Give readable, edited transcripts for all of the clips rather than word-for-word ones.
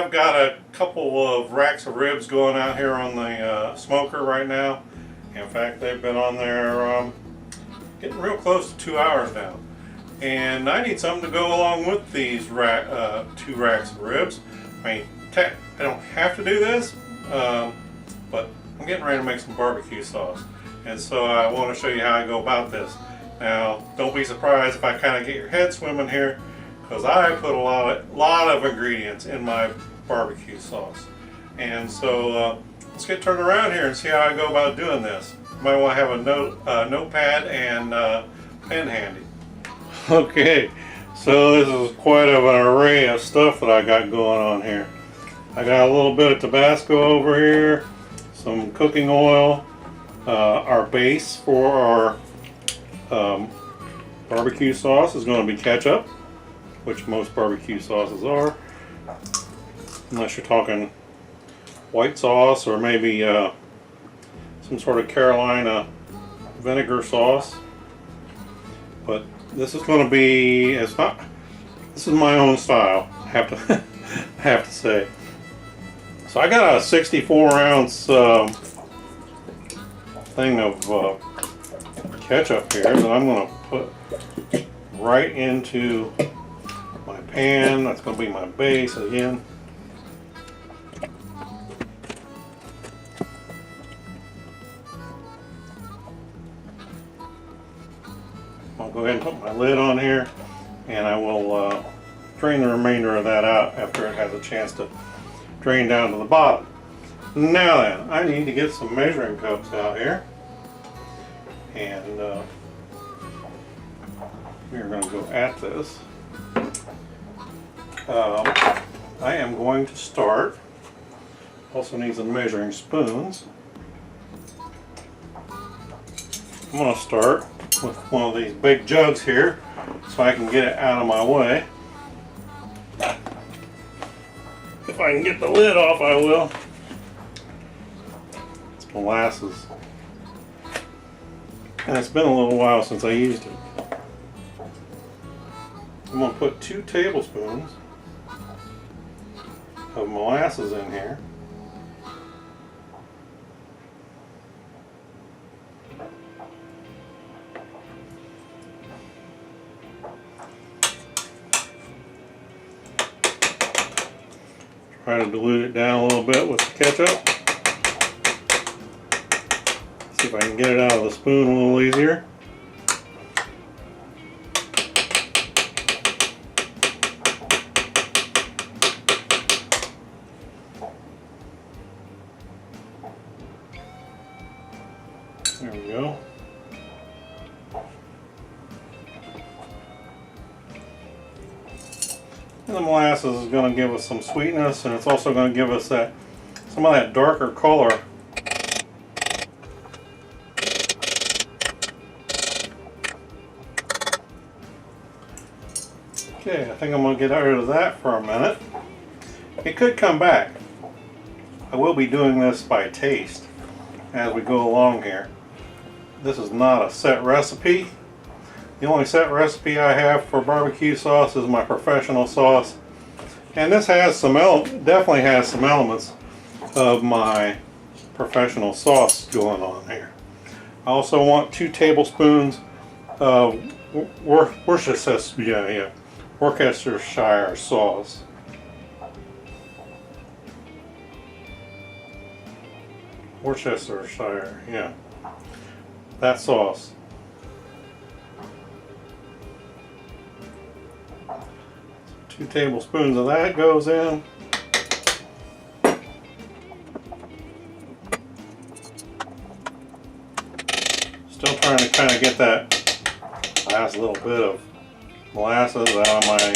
I've got a couple of racks of ribs going out here on the smoker right now. In fact, they've been on there getting real close to 2 hours now. And I need something to go along with these 2 racks of ribs. I mean, I don't have to do this, but I'm getting ready to make some barbecue sauce. And so I want to show you how I go about this. Now, don't be surprised if I kind of get your head swimming here, because I put a lot of ingredients in my barbecue sauce. And so let's get turned around here and see how I go about doing this. You might want to have a notepad and pen handy. Okay, so this is quite of an array of stuff that I got going on here. I got a little bit of Tabasco over here, some cooking oil, our base for our barbecue sauce is going to be ketchup, which most barbecue sauces are, unless you're talking white sauce or maybe some sort of Carolina vinegar sauce. But this is going to be, this is my own style, I have to say. So I got a 64-ounce thing of ketchup here that I'm going to put right into my pan. That's going to be my base again. I'll go ahead and put my lid on here, and I will drain the remainder of that out after it has a chance to drain down to the bottom. Now then, I need to get some measuring cups out here, and we're going to go at this. I am going to start, also need some measuring spoons. I'm going to start with one of these big jugs here so I can get it out of my way. If I can get the lid off, I will. It's molasses, and it's been a little while since I used it. I'm going to put 2 tablespoons of molasses in here. Try to dilute it down a little bit with the ketchup. See if I can get it out of the spoon a little easier. There we go. And the molasses is going to give us some sweetness, and it's also going to give us some of that darker color. Okay, I think I'm going to get rid of that for a minute. It could come back. I will be doing this by taste as we go along here. This is not a set recipe. The only set recipe I have for barbecue sauce is my professional sauce, and this has definitely has some elements of my professional sauce going on here. I also want 2 tablespoons of Worcestershire sauce. Worcestershire, yeah, that sauce. 2 tablespoons of that goes in. Still trying to kind of get that last little bit of molasses out of my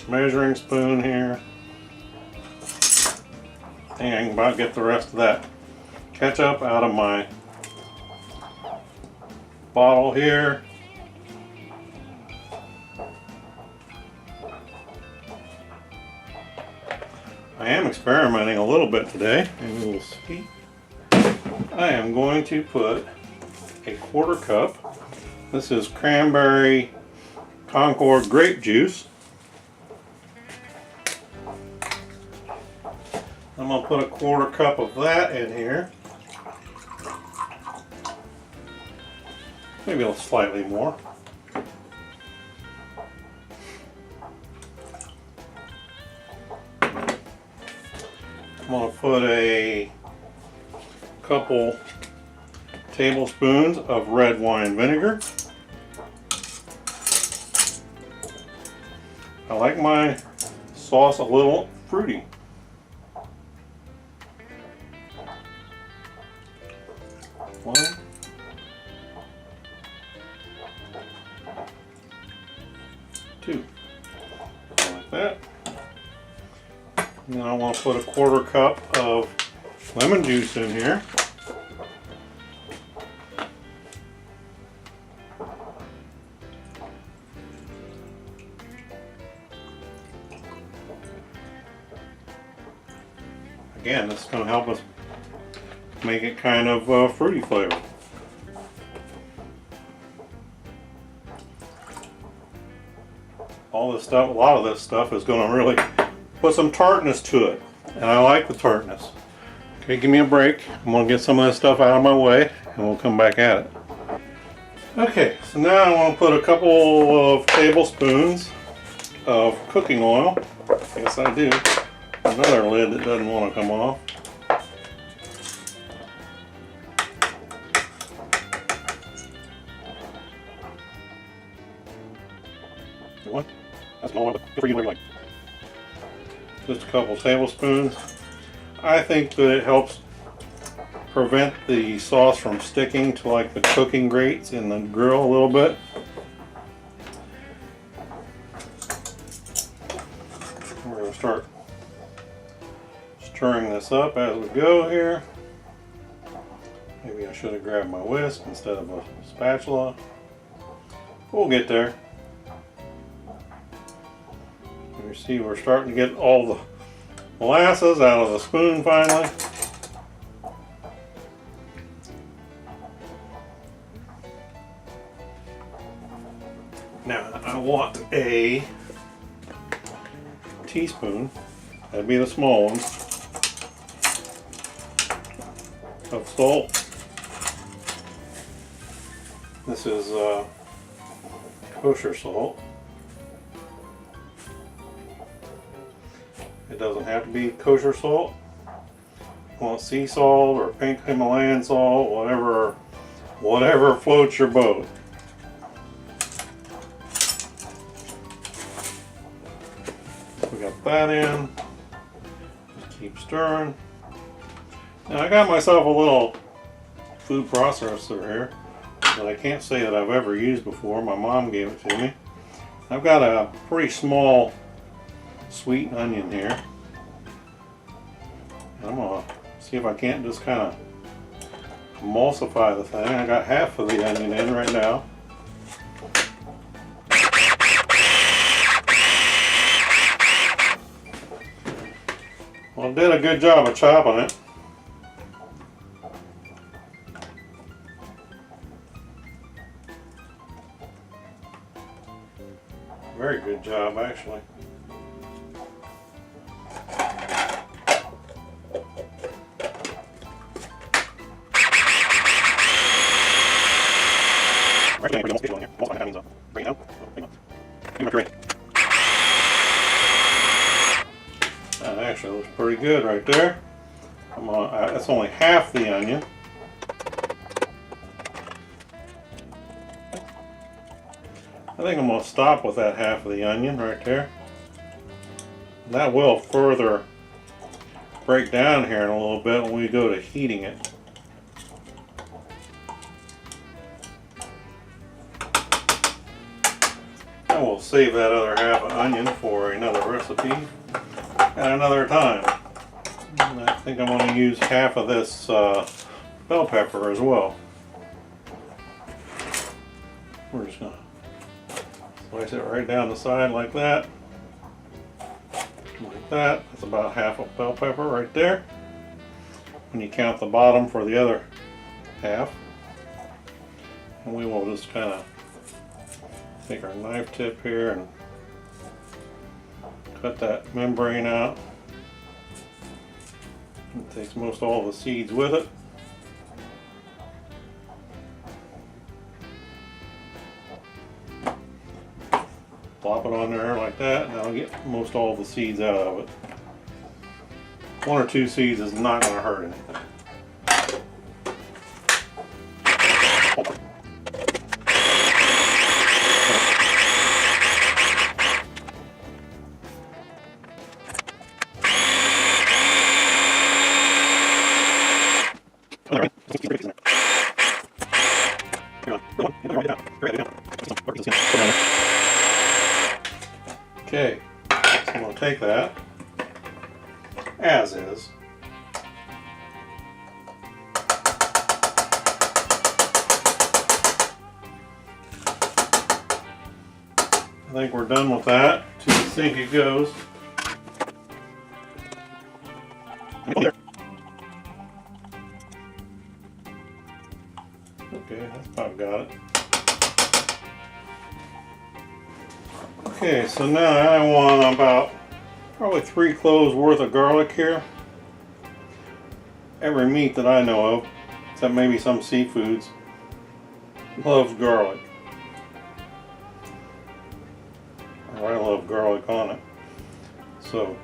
measuring spoon here. And I can about get the rest of that ketchup out of my bottle here. I am experimenting a little bit today, and you will see. I am going to put a 1/4 cup. This is cranberry Concord grape juice. I'm going to put a 1/4 cup of that in here. Maybe a slightly more. I'm going to put a couple tablespoons of red wine vinegar. I like my sauce a little fruity. 1, 2, like that. Now I want to put a 1/4 cup of lemon juice in here. Again, this is going to help us make it kind of fruity flavor. All this stuff, a lot of this stuff is going to really put some tartness to it, and I like the tartness. Okay, give me a break. I'm going to get some of this stuff out of my way, and we'll come back at it. Okay, so now I want to put a couple of tablespoons of cooking oil. Yes, I do. Another lid that doesn't want to come off. One. That's small one, but feel free to do whatever you like. Just a couple tablespoons. I think that it helps prevent the sauce from sticking to like the cooking grates in the grill a little bit. We're going to start stirring this up as we go here. Maybe I should have grabbed my whisk instead of a spatula. We'll get there. You see we're starting to get all the molasses out of the spoon finally. Now I want a teaspoon, that'd be the small one, of salt. This is kosher salt. It doesn't have to be kosher salt. You want sea salt or pink Himalayan salt, whatever floats your boat. We got that in. Just keep stirring. Now I got myself a little food processor here that I can't say that I've ever used before. My mom gave it to me. I've got a pretty small sweet onion here. I'm gonna see if I can't just kind of emulsify the thing. I got half of the onion in right now. Well, I did a good job of chopping it. Very good job, actually. That actually looks pretty good right there. That's only half the onion. I think I'm going to stop with that half of the onion right there. That will further break down here in a little bit when we go to heating it. I will save that other half of onion for another recipe at another time. And I think I'm going to use half of this bell pepper as well. We're just going to slice it right down the side like that. Like that. That's about half a bell pepper right there. When you count the bottom for the other half. And we will just kind of take our knife tip here and cut that membrane out. It takes most all the seeds with it. Plop it on there like that, and that'll get most all the seeds out of it. 1 or 2 seeds is not going to hurt anything. Okay, so I'm going to take that as is. I think we're done with that. To the sink it goes. Okay, that's about got it. Okay, so now I want about probably 3 cloves worth of garlic here. Every meat that I know of, except maybe some seafoods, loves garlic. Or I love garlic on it. So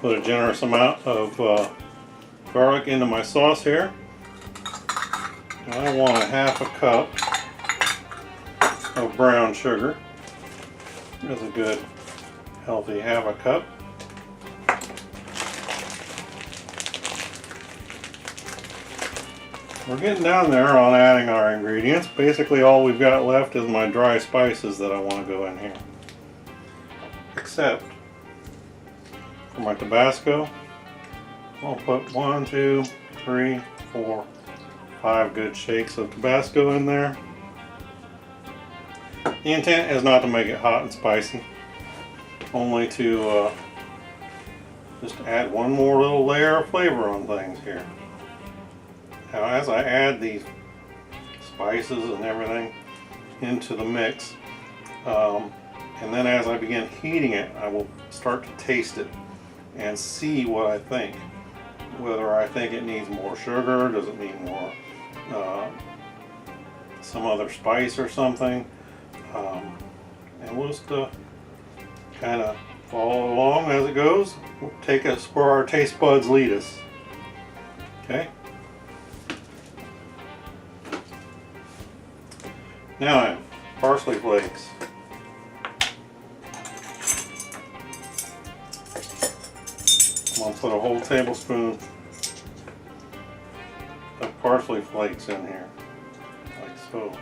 put a generous amount of garlic into my sauce here. And I want a 1/2 cup of brown sugar. That's a good healthy 1/2 cup. We're getting down there on adding our ingredients. Basically all we've got left is my dry spices that I want to go in here. Except for my Tabasco, I'll put 1, 2, 3, 4, 5 good shakes of Tabasco in there. The intent is not to make it hot and spicy, only to just add one more little layer of flavor on things here. Now as I add these spices and everything into the mix, and then as I begin heating it, I will start to taste it and see what I think. Whether I think it needs more sugar, does it need more some other spice or something. And we'll just kind of follow along as it goes. We'll take us where our taste buds lead us. Okay. Now, parsley flakes. I'm going to put a whole tablespoon of parsley flakes in here, like so.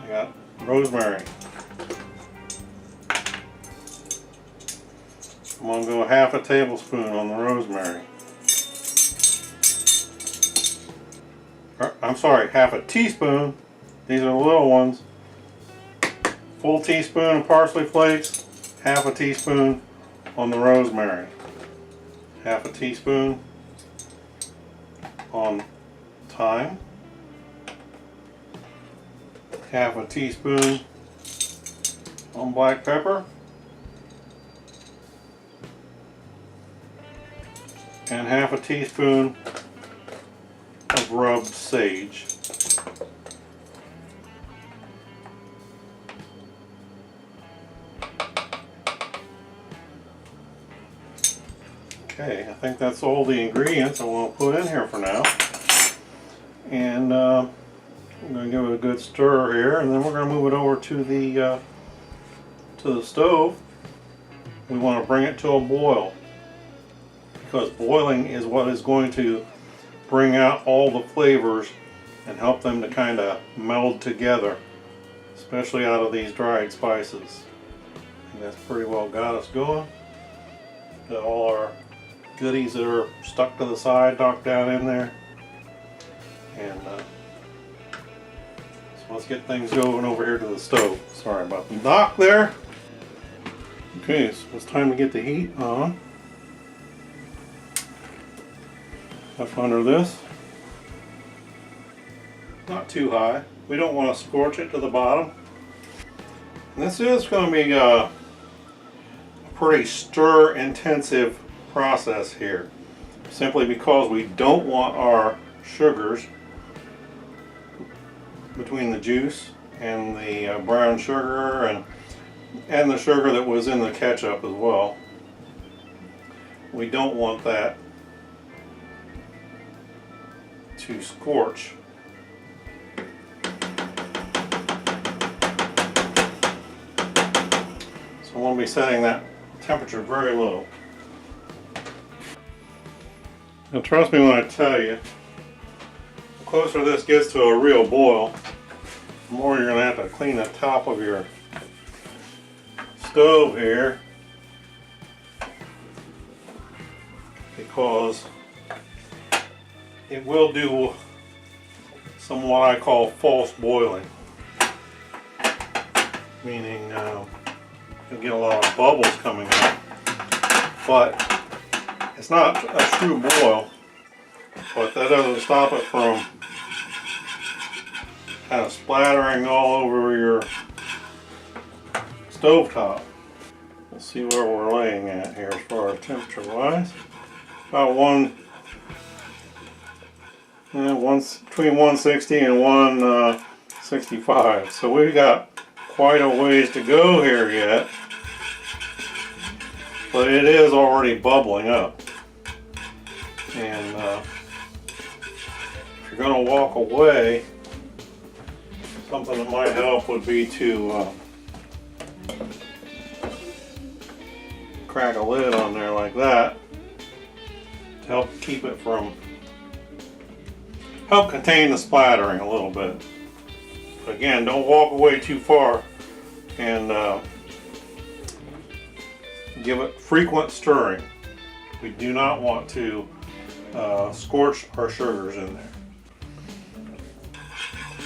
I got rosemary. I'm going to go 1/2 tablespoon on the rosemary. I'm sorry, 1/2 teaspoon. These are the little ones. Full teaspoon of parsley flakes, 1/2 teaspoon on the rosemary. 1/2 teaspoon on thyme. 1/2 teaspoon on black pepper. And 1/2 teaspoon of rubbed sage. Okay, I think that's all the ingredients I want to put in here for now. And I'm going to give it a good stir here, and then we're going to move it over to the stove. We want to bring it to a boil, because boiling is what is going to bring out all the flavors and help them to kind of meld together, especially out of these dried spices. And that's pretty well got us going. Got all our goodies that are stuck to the side knocked down in there. And so let's get things going over here to the stove. Sorry about the knock there. Okay, so it's time to get the heat on. Up under this. Not too high. We don't want to scorch it to the bottom. And this is going to be a pretty stir intensive process here, simply because we don't want our sugars between the juice and the brown sugar and the sugar that was in the ketchup as well. We don't want that to scorch. So I'm going to be setting that temperature very low. And trust me when I tell you, the closer this gets to a real boil, the more you're going to have to clean the top of your stove here, because it will do some what I call false boiling, meaning you'll get a lot of bubbles coming out, but it's not a true boil. But that doesn't stop it from kind of splattering all over your stovetop. We'll see where we're laying at here as far as temperature wise. About between 160 and 165. So we've got quite a ways to go here yet, but it is already bubbling up. And if you're going to walk away, something that might help would be to crack a lid on there like that to help keep it from, help contain the splattering a little bit. But again, don't walk away too far, and give it frequent stirring. We do not want to scorch our sugars in there.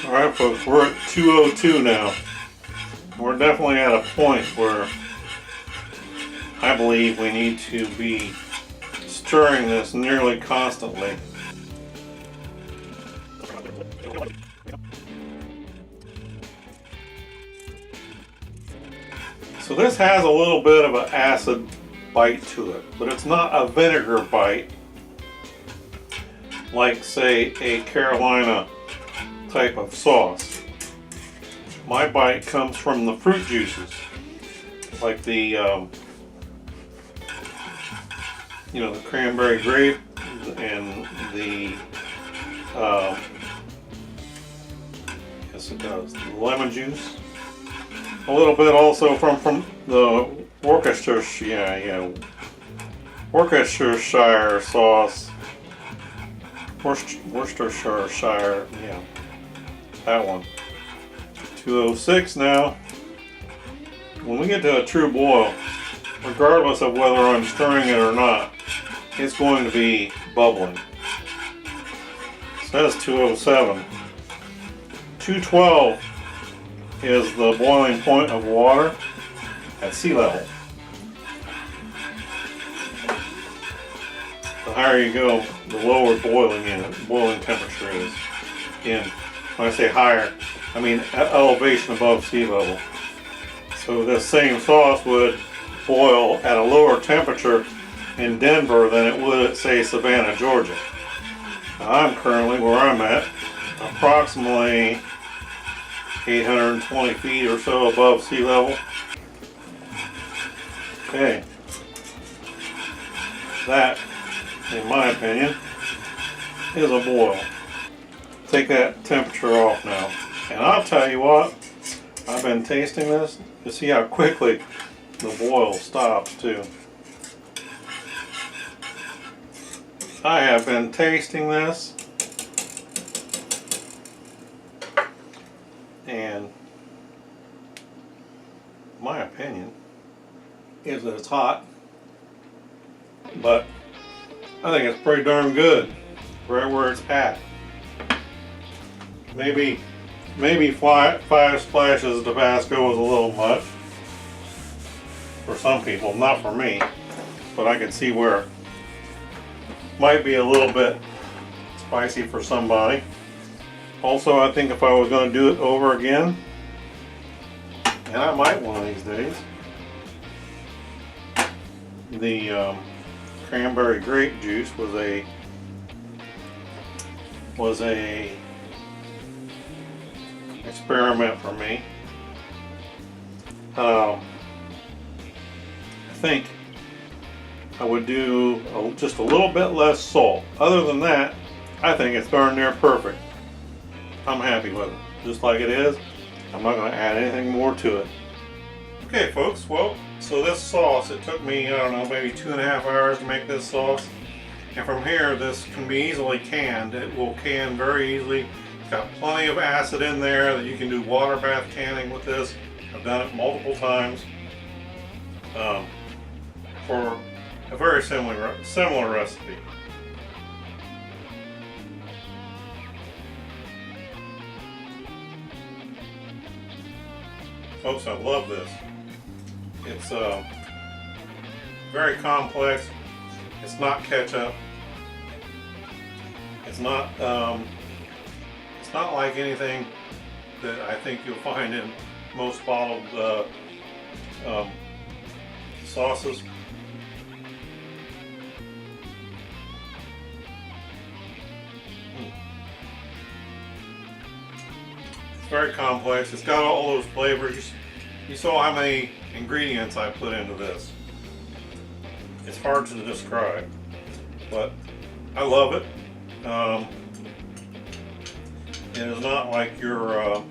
Alright folks, we're at 202 now. We're definitely at a point where I believe we need to be stirring this nearly constantly. So this has a little bit of an acid bite to it, but it's not a vinegar bite like, say, a Carolina type of sauce. My bite comes from the fruit juices, like the the cranberry grape and the yes it does, the lemon juice. A little bit also from the Worcestershire sauce. Worcestershire, yeah, that one. 206 now. When we get to a true boil, regardless of whether I'm stirring it or not, it's going to be bubbling. It says 207. 212 is the boiling point of water at sea level. The higher you go, the lower boiling temperature is. And when I say higher, I mean at elevation above sea level. So this same sauce would boil at a lower temperature in Denver than it would at, say, Savannah, Georgia. Now, I'm currently where I'm at, approximately 820 feet or so above sea level. Okay, that, in my opinion, is a boil. Take that temperature off now. And I'll tell you what, I've been tasting this. You see how quickly the boil stops too. I have been tasting this, and my opinion is that it's hot, but I think it's pretty darn good right where it's at. Maybe 5 splashes of Tabasco is a little much for some people, not for me, but I can see where it might be a little bit spicy for somebody. Also, I think if I was going to do it over again, and I might one of these days, the cranberry grape juice was a experiment for me. I think I would do just a little bit less salt. Other than that, I think it's darn near perfect. I'm happy with it, just like it is. I'm not going to add anything more to it. Okay folks, well, so this sauce, it took me, I don't know, maybe 2.5 hours to make this sauce. And from here, this can be easily canned. It will can very easily. It's got plenty of acid in there that you can do water bath canning with this. I've done it multiple times for a very similar recipe. Folks, I love this. It's very complex. It's not ketchup. It's not like anything that I think you'll find in most bottled sauces. It's very complex. It's got all those flavors. You saw how many ingredients I put into this. It's hard to describe, but I love it. It is not like your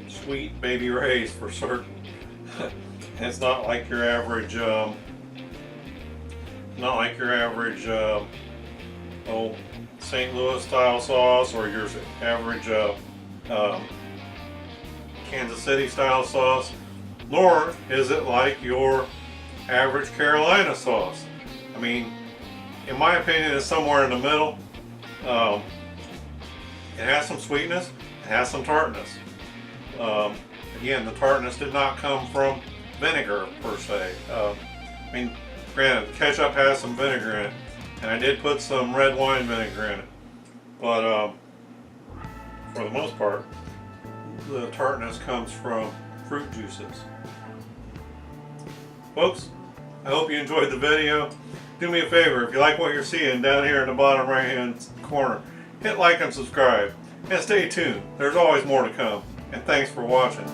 sweet baby Ray's for certain. It's not like your average, St. Louis style sauce or your average Kansas City style sauce, nor is it like your average Carolina sauce. I mean, in my opinion, it's somewhere in the middle. It has some sweetness, it has some tartness. Again, the tartness did not come from vinegar per se. I mean, granted, ketchup has some vinegar in it, and I did put some red wine vinegar in it, but for the most part, the tartness comes from fruit juices. Folks, I hope you enjoyed the video. Do me a favor, if you like what you're seeing down here in the bottom right hand corner, hit like and subscribe, and stay tuned. There's always more to come, and thanks for watching.